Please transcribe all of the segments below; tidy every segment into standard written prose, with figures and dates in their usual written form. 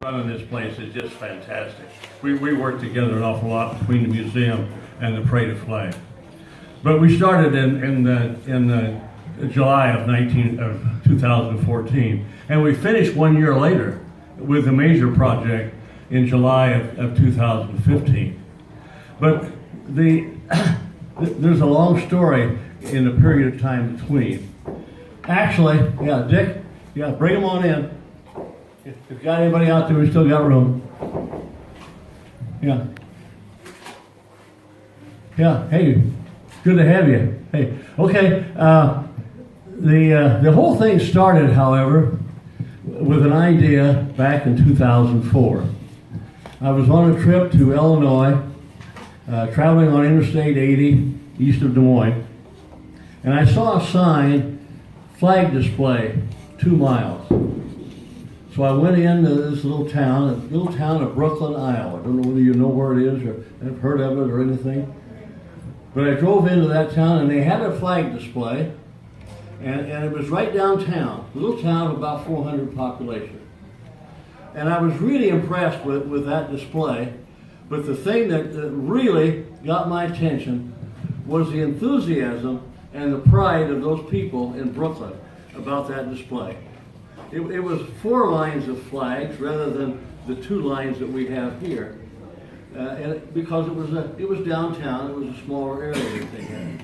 Running this place is just fantastic. We work together an awful lot between the museum and the Parade of Flag. But we started in July of 2014, and we finished 1 year later with a major project in July of 2015. But there's a long story in the period of time between. Actually, yeah, Dick, yeah, bring them on in. If you've got anybody out there, we still got room. Yeah. Yeah, hey, good to have you. Hey, okay. The whole thing started, however, with an idea back in 2004. I was on a trip to Illinois, traveling on Interstate 80 east of Des Moines, and I saw a sign, flag display, 2 miles. So I went into this little town of Brooklyn, Iowa. I don't know whether you know where it is or have heard of it or anything. But I drove into that town and they had a flag display, and it was right downtown, a little town of about 400 population. And I was really impressed with that display, but the thing that really got my attention was the enthusiasm and the pride of those people in Brooklyn about that display. It was 4 lines of flags rather than the 2 lines that we have here, because it was downtown. It was a smaller area that they had.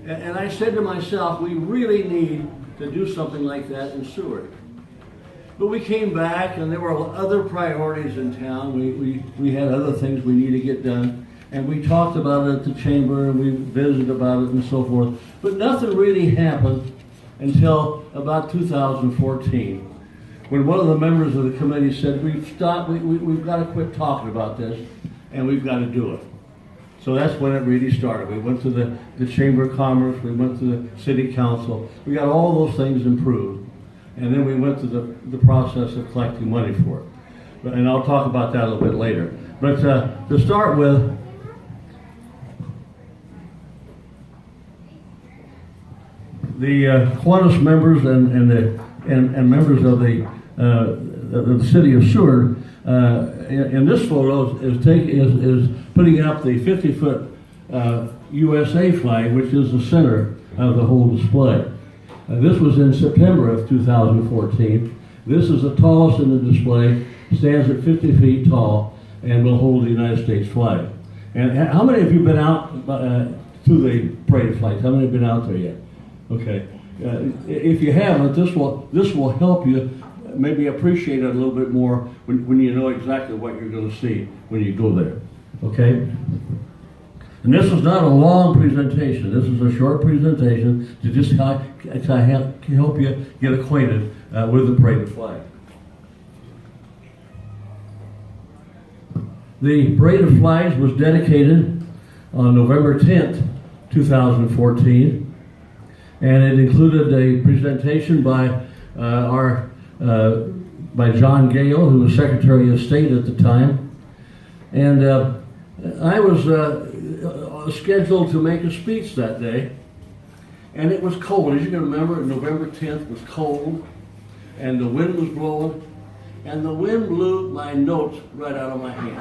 And I said to myself, we really need to do something like that in Seward. But we came back, and there were other priorities in town. We had other things we need to get done, and we talked about it at the chamber, and we visited about it and so forth. But nothing really happened until about 2014, when one of the members of the committee said, we've got to quit talking about this, and we've got to do it. So that's when it really started. We went to the Chamber of Commerce, we went to the City Council, we got all those things improved, and then we went to the process of collecting money for it. And I'll talk about that a little bit later. But to start with, the Kiwanis members and members of the city of Seward, in this photo is putting up the 50-foot USA flag, which is the center of the whole display. This was in September of 2014. This is the tallest in the display, stands at 50 feet tall, and will hold the United States flag. And how many of you have been out to the Parade of Flags? How many have been out there yet? Okay. If you haven't, this will help you maybe appreciate it a little bit more when you know exactly what you're going to see when you go there. Okay? And this is not a long presentation. This is a short presentation to just help you get acquainted with the Parade of Flag. The Parade of Flags was dedicated on November 10th, 2014. And it included a presentation by John Gale, who was Secretary of State at the time. And I was scheduled to make a speech that day. And it was cold. As you can remember, November 10th was cold, and the wind was blowing. And the wind blew my notes right out of my hand.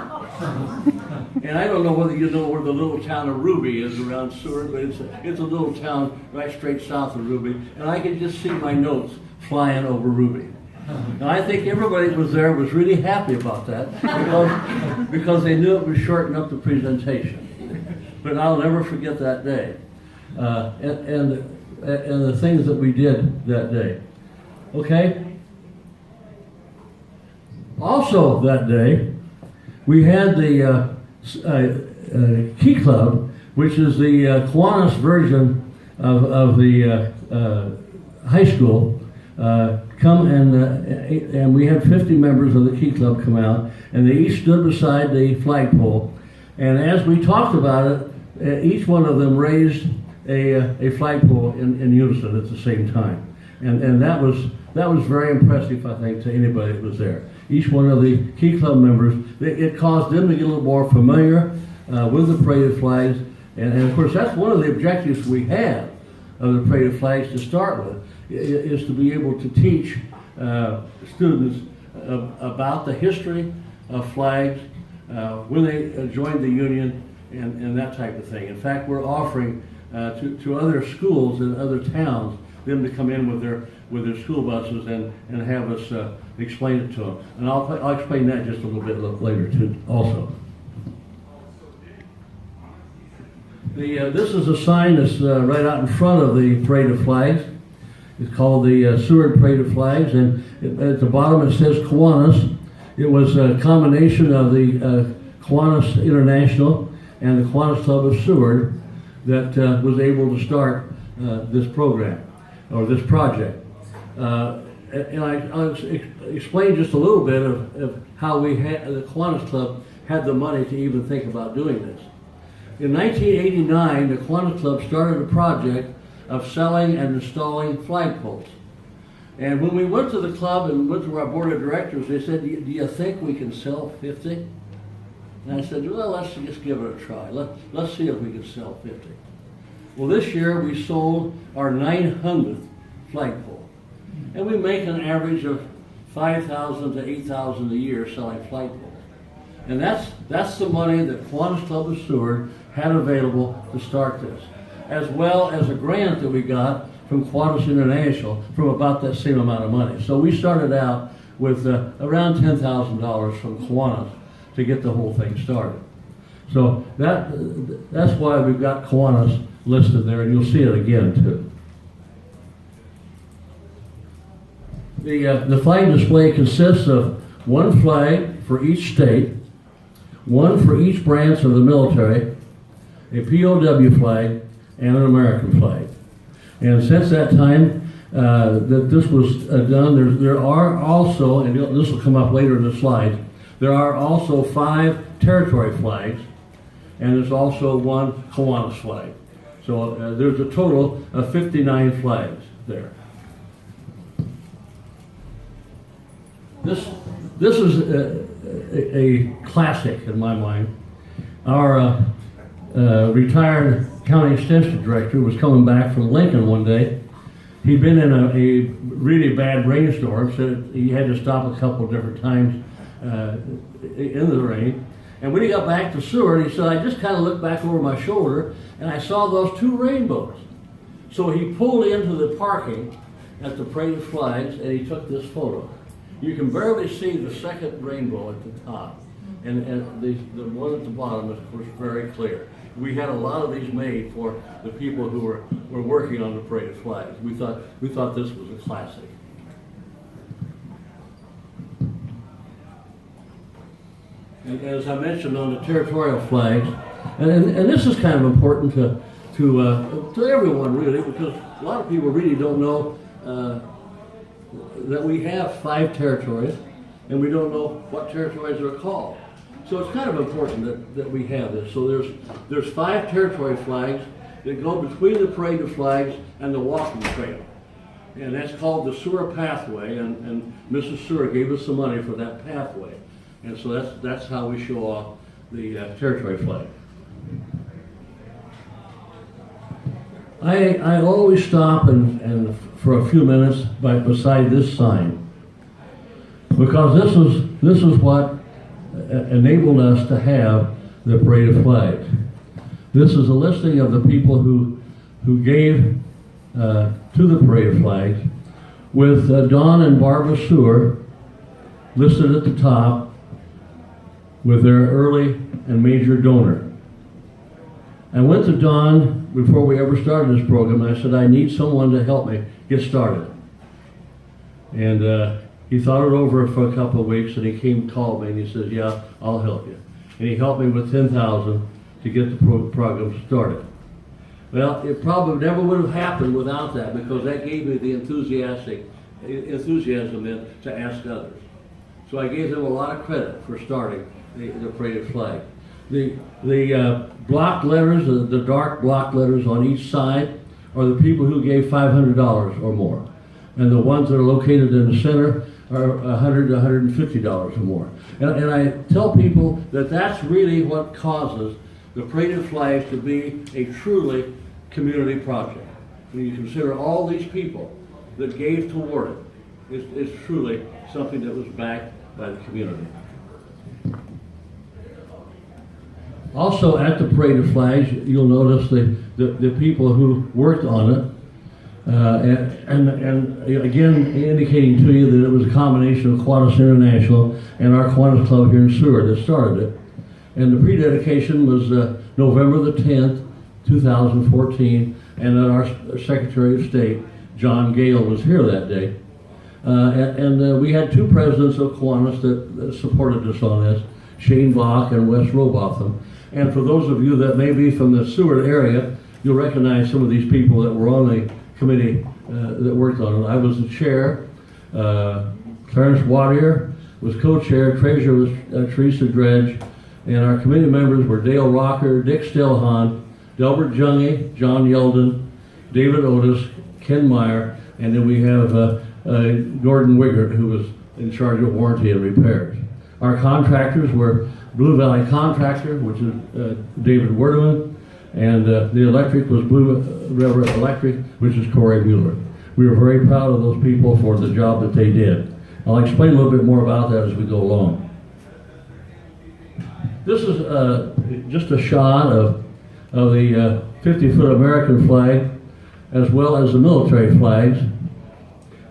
And I don't know whether you know where the little town of Ruby is around Seward, but it's a little town right straight south of Ruby. And I could just see my notes flying over Ruby. And I think everybody that was there was really happy about that because they knew it would shorten up the presentation. But I'll never forget that day and the things that we did that day. Okay? Also that day, we had the Key Club, which is the Kiwanis version of the high school, come and we had 50 members of the Key Club come out, and they each stood beside the flagpole. And as we talked about it, each one of them raised a flagpole in unison at the same time. And that was very impressive, I think, to anybody that was there. Each one of the Key Club members, it caused them to get a little more familiar with the Parade of Flags. And of course, that's one of the objectives we have of the Parade of Flags to start with, is to be able to teach students about the history of flags, when they joined the Union, and that type of thing. In fact, we're offering to other schools in other towns them to come in with their school buses and have us explain it to them. And I'll explain that just a little bit later too also. This is a sign that's right out in front of the Parade of Flags. It's called the Seward Parade of Flags, and at the bottom it says Kiwanis. It was a combination of the Kiwanis International and the Kiwanis Club of Seward that was able to start this program, or this project. And I'll explain just a little bit of how the Kiwanis Club had the money to even think about doing this. In 1989, the Kiwanis Club started a project of selling and installing flagpoles. And when we went to the club and went to our board of directors, they said, do you think we can sell 50? And I said, well, let's just give it a try. Let's see if we can sell 50. Well, this year we sold our 900th flagpole. And we make an average of 5,000 to 8,000 a year selling flagpoles. And that's the money that Kiwanis Club of Seward had available to start this, as well as a grant that we got from Kiwanis International from about that same amount of money. So we started out with around $10,000 from Kiwanis to get the whole thing started. So that's why we've got Kiwanis listed there, and you'll see it again too. The flag display consists of one flag for each state, one for each branch of the military, a POW flag, and an American flag. And since that time that this was done, there are also, and this will come up later in the slides, there are also 5 territory flags, and there's also one Kiwanis flag. So there's a total of 59 flags there. This is a classic in my mind. Our retired county extension director was coming back from Lincoln one day. He'd been in a really bad rainstorm, so he had to stop a couple of different times in the rain. And when he got back to Seward, he said, I just kind of looked back over my shoulder and I saw those 2 rainbows. So he pulled into the parking at the Parade of Flags and he took this photo. You can barely see the second rainbow at the top, and the one at the bottom was very clear. We had a lot of these made for the people who were working on the Parade of Flags. We thought this was a classic. And as I mentioned on the territorial flags, and this is kind of important to everyone really, because a lot of people really don't know that we have 5 territories, and we don't know what territories are called. So it's kind of important that we have this. So there's 5 territory flags that go between the Parade of Flags and the walking trail. And that's called the Seward Pathway, and Mrs. Seward gave us the money for that pathway. And so that's how we show off the territory flag. I always stop and for a few minutes beside this sign, because this is what enabled us to have the Parade of Flags. This is a listing of the people who gave to the Parade of Flags, with Don and Barbara Seward listed at the top with their early and major donor. I went to Don before we ever started this program, and I said, I need someone to help me get started. And he thought it over for a couple of weeks, and he came and called me, and he said, yeah, I'll help you. And he helped me with $10,000 to get the program started. Well, it probably never would have happened without that, because that gave me the enthusiasm then to ask others. So I gave them a lot of credit for starting the Parade of Flag. The block letters, the dark block letters on each side, are the people who gave $500 or more. And the ones that are located in the center are $100 to $150 or more. And I tell people that that's really what causes the Parade of Flags to be a truly community project. When you consider all these people that gave toward it, It's truly something that was backed by the community. Also at the Parade of Flags, you'll notice the people who worked on it, and again indicating to you that it was a combination of Kiwanis International and our Kiwanis Club here in Seward that started it. And the pre-dedication was November the 10th, 2014, and then our Secretary of State, John Gale, was here that day. And we had two presidents of Kiwanis that supported us on this, Shane Bach and Wes Robotham. And for those of you that may be from the Seward area, you'll recognize some of these people that were on the committee that worked on it. I was the chair. Clarence Wadier was co-chair. Treasurer was Teresa Dredge. And our committee members were Dale Rocker, Dick Stelhahn, Delbert Junge, John Yeldon, David Otis, Ken Meyer, and then we have Gordon Wiggert, who was in charge of warranty and repairs. Our contractors were Blue Valley Contractor, which is David Werdeman, and the electric was Blue River Electric, which is Corey Mueller. We were very proud of those people for the job that they did. I'll explain a little bit more about that as we go along. This is just a shot of the 50-foot American flag, as well as the military flags.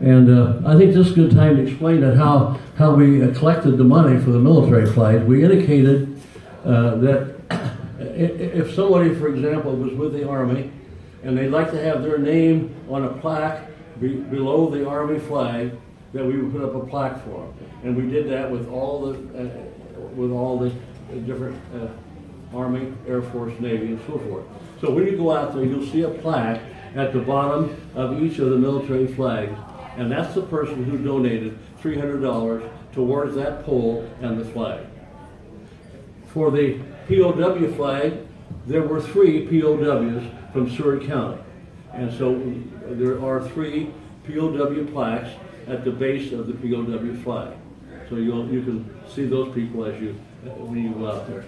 And I think this is a good time to explain that how we collected the money for the military flags. We indicated that if somebody, for example, was with the Army and they'd like to have their name on a plaque below the Army flag, that we would put up a plaque for them. And we did that with all the different Army, Air Force, Navy, and so forth. So when you go out there, you'll see a plaque at the bottom of each of the military flags, and that's the person who donated $300 towards that pole and the flag. For the POW flag, there were 3 POWs from Seward County, and so there are 3 POW plaques at the base of the POW flag. So you can see those people as when you go out there.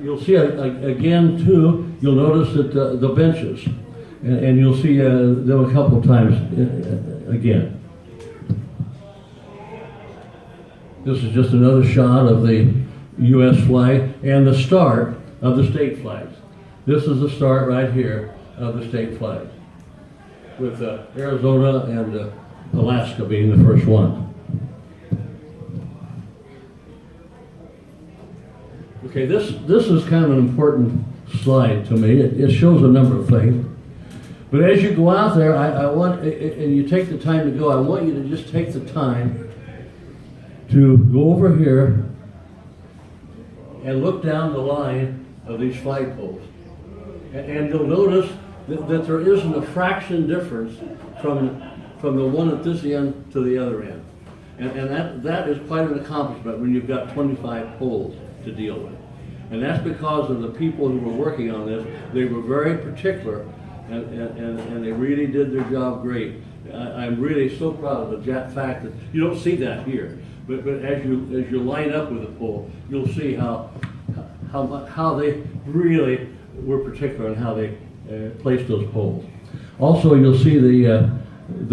You'll see again too. You'll notice that the benches, and you'll see them a couple of times again. This is just another shot of the U.S. flag and the start of the state flags. This is the start right here of the state flags, with Arizona and Alaska being the first one. Okay, this is kind of an important slide to me. It shows a number of things. But as you go out there, I want, and you take the time to go, I want you to just take the time to go over here and look down the line of these flagpoles. And you'll notice that there isn't a fraction difference from the one at this end to the other end. And that is quite an accomplishment when you've got 25 poles to deal with. And that's because of the people who were working on this. They were very particular, and they really did their job great. I'm really so proud of the fact that you don't see that here, but as you line up with the pole, you'll see how they really were particular in how they placed those poles. Also, you'll see the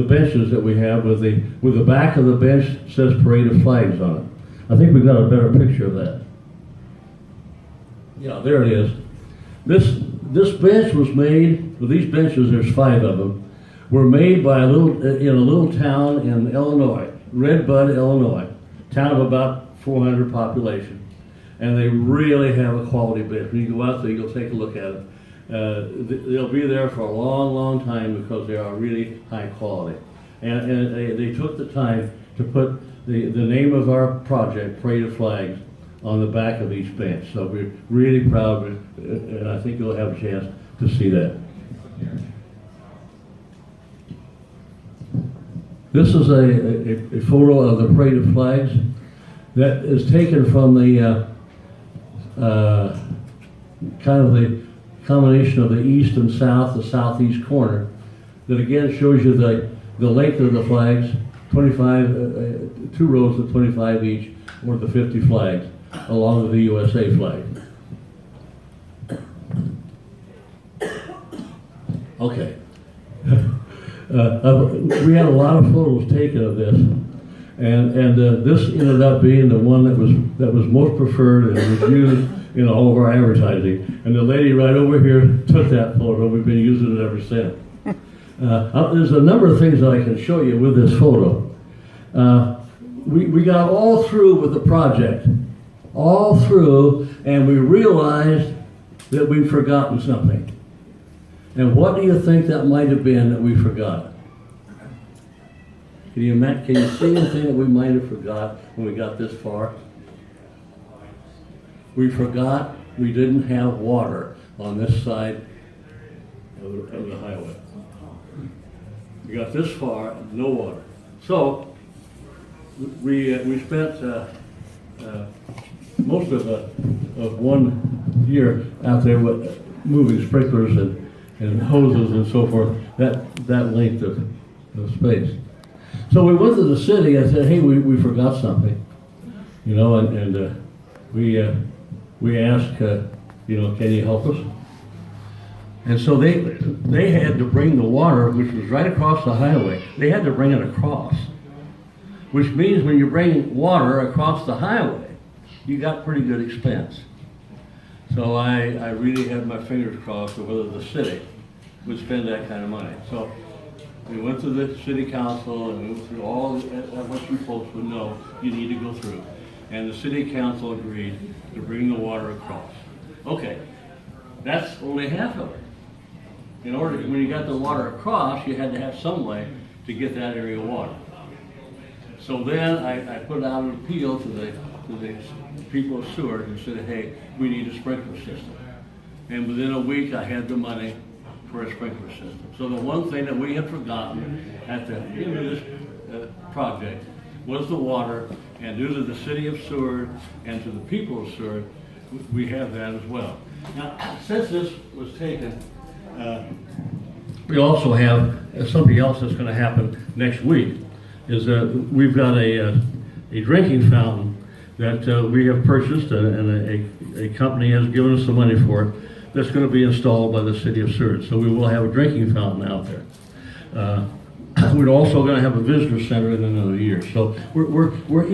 benches that we have with the back of the bench says Parade of Flags on it. I think we've got a better picture of that. Yeah, there it is. This bench was made. Well, these benches, there's 5 of them, were made by in a little town in Illinois, Red Bud, Illinois, town of about 400 population, and they really have a quality bench. When you go out there, you'll take a look at it. They'll be there for a long, long time because they are really high quality, and they took the time to put the name of our project, Parade of Flags, on the back of each bench. So we're really proud, and I think you'll have a chance to see that. This is a photo of the Parade of Flags that is taken from the kind of the combination of the east and south, the southeast corner, that again shows you the length of the flags, 25, 2 rows of 25 each, or the 50 flags, along with the USA flag. Okay. We had a lot of photos taken of this, and this ended up being the one that was most preferred and was used in all of our advertising. And the lady right over here took that photo. We've been using it ever since. There's a number of things that I can show you with this photo. We got all through with the project, all through, and we realized that we'd forgotten something. And what do you think that might have been that we forgot? Can you see anything that we might have forgot when we got this far? We forgot we didn't have water on this side of the highway. We got this far, no water. So we spent most of 1 year out there with moving sprinklers and hoses and so forth, that length of space. So we went to the city and said, hey, we forgot something, you know, and we asked, you know, can you help us? And so they had to bring the water, which was right across the highway, they had to bring it across, which means when you bring water across the highway, you got pretty good expense. So I really had my fingers crossed of whether the city would spend that kind of money. So we went to the city council and we went through all what you folks would know you need to go through. And the city council agreed to bring the water across. Okay, that's only half of it. In order, when you got the water across, you had to have some way to get that area of water. So then I put out an appeal to the people of Seward and said, hey, we need a sprinkler system. And within a week, I had the money for a sprinkler system. So the one thing that we had forgotten at the end of this project was the water, and due to the city of Seward and to the people of Seward, we have that as well. Now, since this was taken, we also have something else that's going to happen next week. Is we've got a drinking fountain that we have purchased, and a company has given us the money for it. That's going to be installed by the city of Seward. So we will have a drinking fountain out there. We're also going to have a visitor center in another year. So we're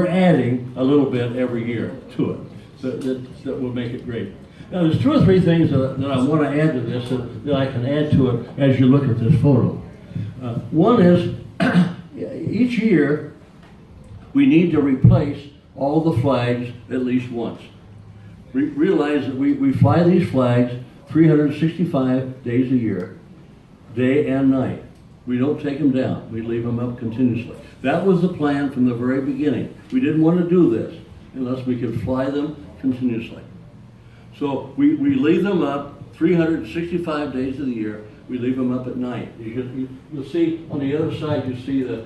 adding a little bit every year to it. That will make it great. Now there's 2 or 3 things that I want to add to this that I can add to it as you look at this photo. One is each year we need to replace all the flags at least once. Realize that we fly these flags 365 days a year, day and night. We don't take them down. We leave them up continuously. That was the plan from the very beginning. We didn't want to do this unless we could fly them continuously. So we leave them up 365 days of the year. We leave them up at night. You'll see on the other side, you see the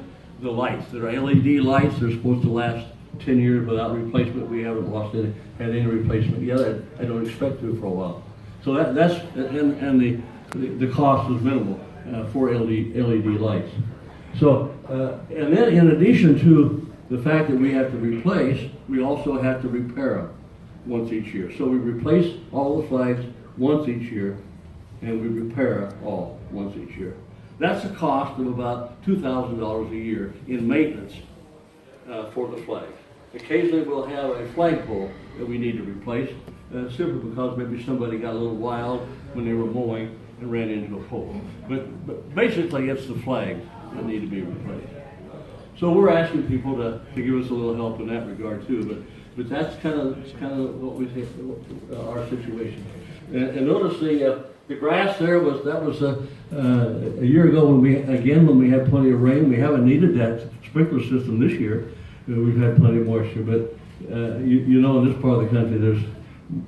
lights. They're LED lights. They're supposed to last 10 years without replacement. We haven't had any replacement yet. I don't expect to for a while. So that's and the cost is minimal for LED lights. So and then in addition to the fact that we have to replace, we also have to repair them once each year. So we replace all the flags once each year, and we repair all once each year. That's a cost of about $2,000 a year in maintenance for the flag. Occasionally we'll have a flagpole that we need to replace, simply because maybe somebody got a little wild when they were mowing and ran into a pole. But basically it's the flags that need to be replaced. So we're asking people to give us a little help in that regard too. But that's kind of what we think our situation. And notice the grass there was a year ago when we had plenty of rain. We haven't needed that sprinkler system this year. We've had plenty of moisture, but you know, in this part of the country,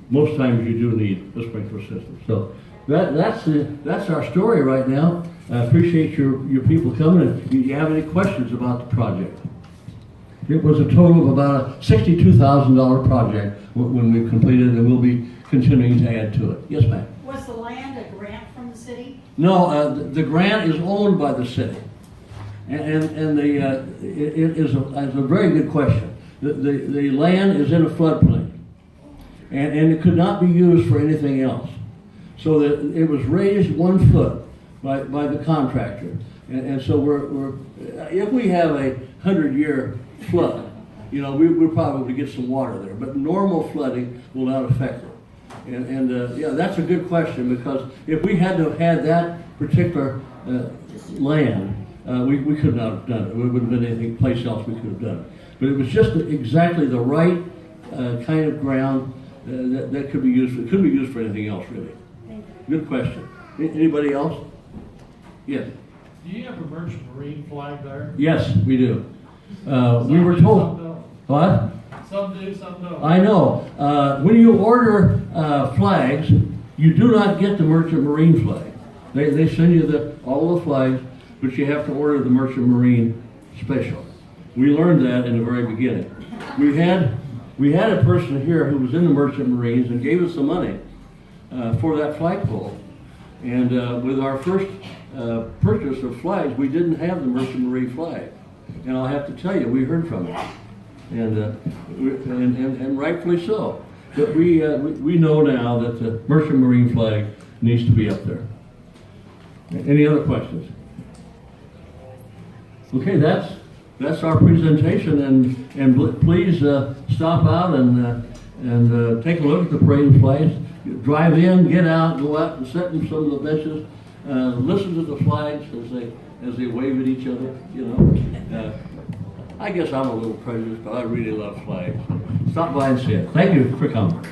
most times you do need a sprinkler system. So that's our story right now. I appreciate your people coming. And do you have any questions about the project? It was a total of about a $62,000 project when we completed it, and we'll be continuing to add to it. Yes, ma'am. Was the land a grant from the city? No, the grant is owned by the city. And it is a very good question. The land is in a floodplain, and it could not be used for anything else. So that it was raised 1 foot by the contractor. And so if we have a 100-year flood, you know, we'll probably get some water there, but normal flooding will not affect it. Yeah, that's a good question, because if we had to have had that particular land, we could not have done it. There wouldn't have been anything place else we could have done it. But it was just exactly the right kind of ground that could be used for. It couldn't be used for anything else, really. Good question. Anybody else? Yes. Do you have a merchant marine flag there? Yes, we do. We Some were do, told. some don't. What? Some do, some don't. I know. When you order flags, you do not get the merchant marine flag. They send you all the flags, but you have to order the merchant marine special. We learned that in the very beginning. We had a person here who was in the merchant marines and gave us the money for that flagpole. And with our first purchase of flags, we didn't have the merchant marine flag. And I'll have to tell you, we heard from him. And rightfully so. But we know now that the merchant marine flag needs to be up there. Any other questions? Okay, that's our presentation, and please stop out and take a look at the parade of flags. Drive in, get out, go out and sit in some of the benches, listen to the flags as they wave at each other. You know, I guess I'm a little prejudiced, but I really love flags. Stop by and see it. Thank you for coming.